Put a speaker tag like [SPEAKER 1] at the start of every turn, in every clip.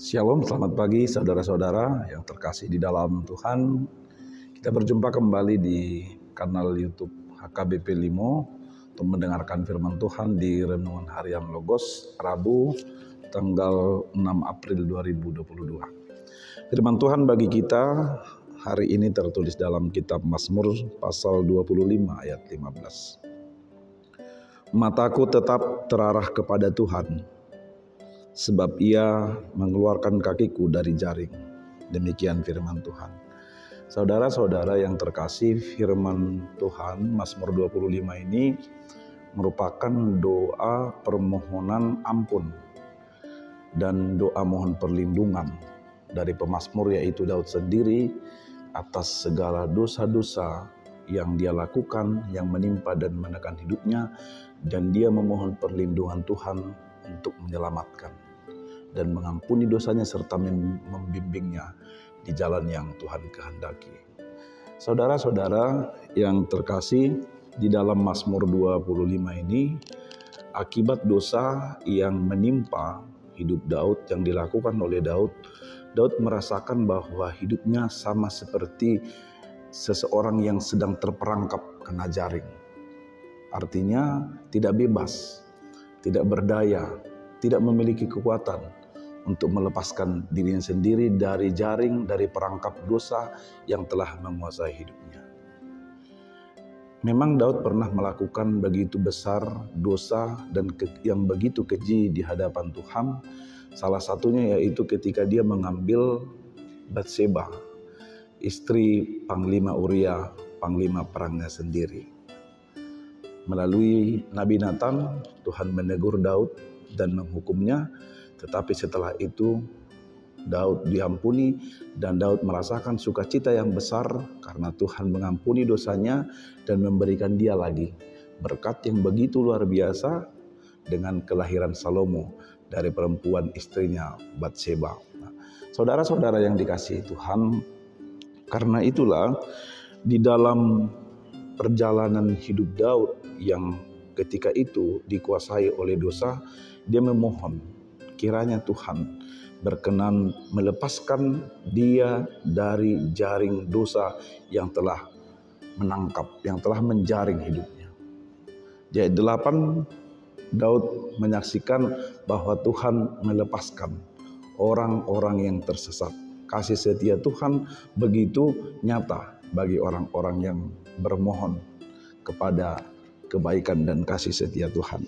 [SPEAKER 1] Shalom, selamat pagi saudara-saudara yang terkasih di dalam Tuhan. Kita berjumpa kembali di kanal YouTube HKBP Limo untuk mendengarkan firman Tuhan di Renungan Harian Logos Rabu tanggal 6 April 2022. Firman Tuhan bagi kita hari ini tertulis dalam kitab Mazmur pasal 25 ayat 15. Mataku tetap terarah kepada Tuhan, sebab Ia mengeluarkan kakiku dari jaring. Demikian firman Tuhan. Saudara-saudara yang terkasih, firman Tuhan Mazmur 25 ini merupakan doa permohonan ampun dan doa mohon perlindungan dari pemazmur, yaitu Daud sendiri, atas segala dosa-dosa yang dia lakukan, yang menimpa dan menekan hidupnya, dan dia memohon perlindungan Tuhan untuk menyelamatkan dan mengampuni dosanya serta membimbingnya di jalan yang Tuhan kehendaki. Saudara-saudara yang terkasih, di dalam Mazmur 25 ini, akibat dosa yang menimpa hidup Daud, yang dilakukan oleh Daud merasakan bahwa hidupnya sama seperti seseorang yang sedang terperangkap kena jaring. Artinya tidak bebas, tidak berdaya, tidak memiliki kekuatan untuk melepaskan dirinya sendiri dari jaring, dari perangkap dosa yang telah menguasai hidupnya. Memang Daud pernah melakukan begitu besar dosa dan yang begitu keji di hadapan Tuhan. Salah satunya yaitu ketika dia mengambil Batseba, istri Panglima Uria, panglima perangnya sendiri. Melalui Nabi Nathan, Tuhan menegur Daud dan menghukumnya, tetapi setelah itu Daud diampuni dan Daud merasakan sukacita yang besar karena Tuhan mengampuni dosanya dan memberikan dia lagi berkat yang begitu luar biasa dengan kelahiran Salomo dari perempuan istrinya Batseba. Saudara-saudara yang dikasihi Tuhan, karena itulah di dalam perjalanan hidup Daud yang ketika itu dikuasai oleh dosa, dia memohon kiranya Tuhan berkenan melepaskan dia dari jaring dosa yang telah menangkap, yang telah menjaring hidupnya. Di ayat 8, Daud menyaksikan bahwa Tuhan melepaskan orang-orang yang tersesat. Kasih setia Tuhan begitu nyata bagi orang-orang yang bermohon kepada kebaikan dan kasih setia Tuhan.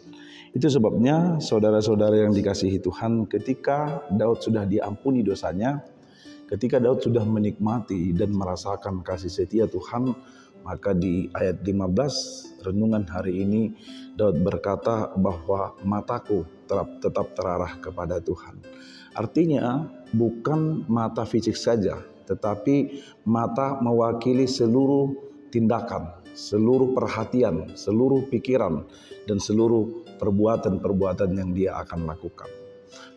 [SPEAKER 1] Itu sebabnya saudara-saudara yang dikasihi Tuhan, ketika Daud sudah diampuni dosanya, ketika Daud sudah menikmati dan merasakan kasih setia Tuhan, maka di ayat 15 renungan hari ini Daud berkata bahwa mataku tetap terarah kepada Tuhan. Artinya bukan mata fisik saja, tetapi mata mewakili seluruh tindakan, seluruh perhatian, seluruh pikiran, dan seluruh perbuatan-perbuatan yang dia akan lakukan.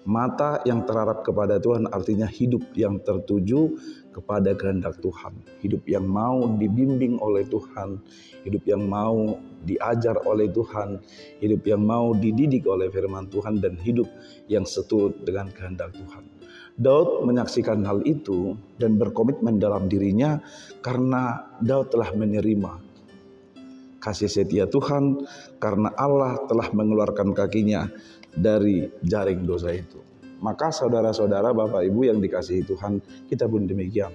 [SPEAKER 1] Mata yang terarah kepada Tuhan artinya hidup yang tertuju kepada kehendak Tuhan, hidup yang mau dibimbing oleh Tuhan, hidup yang mau diajar oleh Tuhan, hidup yang mau dididik oleh firman Tuhan, dan hidup yang seturut dengan kehendak Tuhan. Daud menyaksikan hal itu dan berkomitmen dalam dirinya karena Daud telah menerima kasih setia Tuhan, karena Allah telah mengeluarkan kakinya dari jaring dosa itu. Maka saudara-saudara, Bapak Ibu yang dikasihi Tuhan, kita pun demikian.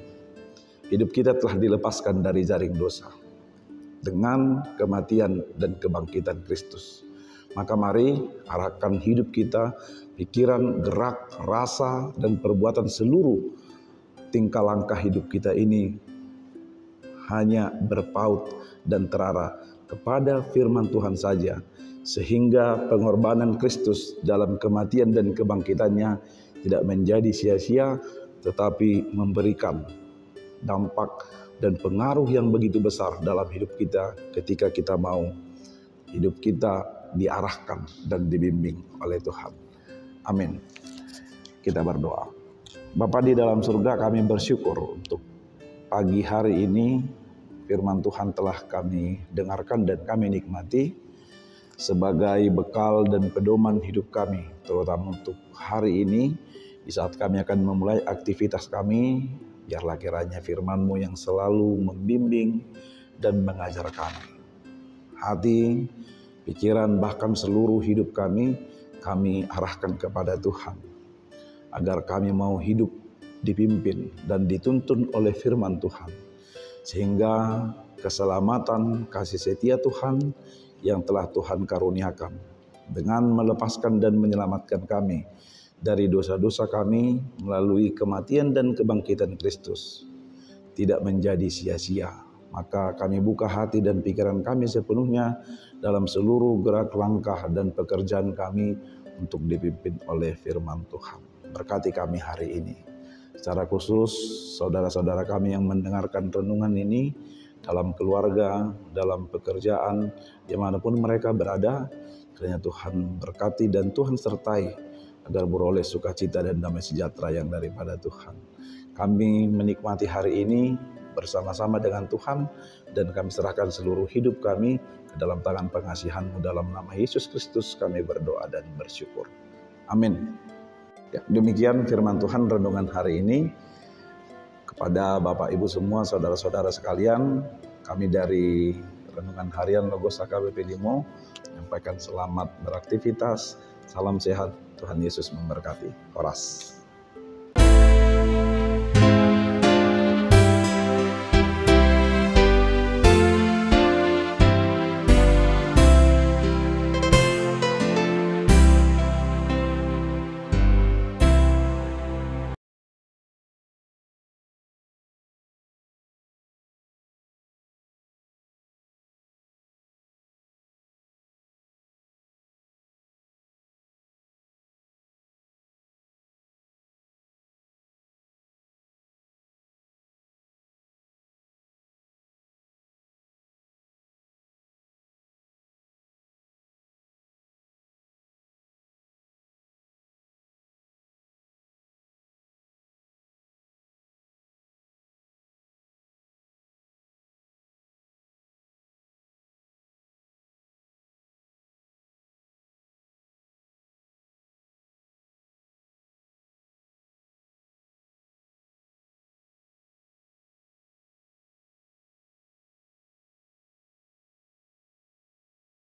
[SPEAKER 1] Hidup kita telah dilepaskan dari jaring dosa dengan kematian dan kebangkitan Kristus. Maka mari arahkan hidup kita, pikiran, gerak, rasa, dan perbuatan seluruh tingkah langkah hidup kita ini hanya berpaut dan terarah kepada firman Tuhan saja, sehingga pengorbanan Kristus dalam kematian dan kebangkitannya tidak menjadi sia-sia, tetapi memberikan dampak dan pengaruh yang begitu besar dalam hidup kita ketika kita mau hidup kita diarahkan dan dibimbing oleh Tuhan. Amin. Kita berdoa. Bapa di dalam surga, kami bersyukur untuk pagi hari ini firman Tuhan telah kami dengarkan dan kami nikmati sebagai bekal dan pedoman hidup kami, terutama untuk hari ini Di saat kami akan memulai aktivitas kami, biarlah kiranya firman-Mu yang selalu membimbing dan mengajar kami. Hati, pikiran, bahkan seluruh hidup kami arahkan kepada Tuhan. Agar kami mau hidup dipimpin dan dituntun oleh firman Tuhan. Sehingga keselamatan, kasih setia Tuhan yang telah Tuhan karuniakan dengan melepaskan dan menyelamatkan kami dari dosa-dosa kami melalui kematian dan kebangkitan Kristus tidak menjadi sia-sia. Maka kami buka hati dan pikiran kami sepenuhnya dalam seluruh gerak langkah dan pekerjaan kami untuk dipimpin oleh firman Tuhan. Berkati kami hari ini. Secara khusus saudara-saudara kami yang mendengarkan renungan ini dalam keluarga, dalam pekerjaan, dimanapun mereka berada, kiranya Tuhan berkati dan Tuhan sertai agar beroleh sukacita dan damai sejahtera yang daripada Tuhan. Kami menikmati hari ini bersama-sama dengan Tuhan dan kami serahkan seluruh hidup kami ke dalam tangan pengasihan-Mu. Dalam nama Yesus Kristus kami berdoa dan bersyukur. Amin. Ya, demikian firman Tuhan renungan hari ini. Kepada Bapak Ibu semua, saudara-saudara sekalian, kami dari Renungan Harian Logos HKBP Limo menyampaikan selamat beraktivitas, salam sehat, Tuhan Yesus memberkati. Horas.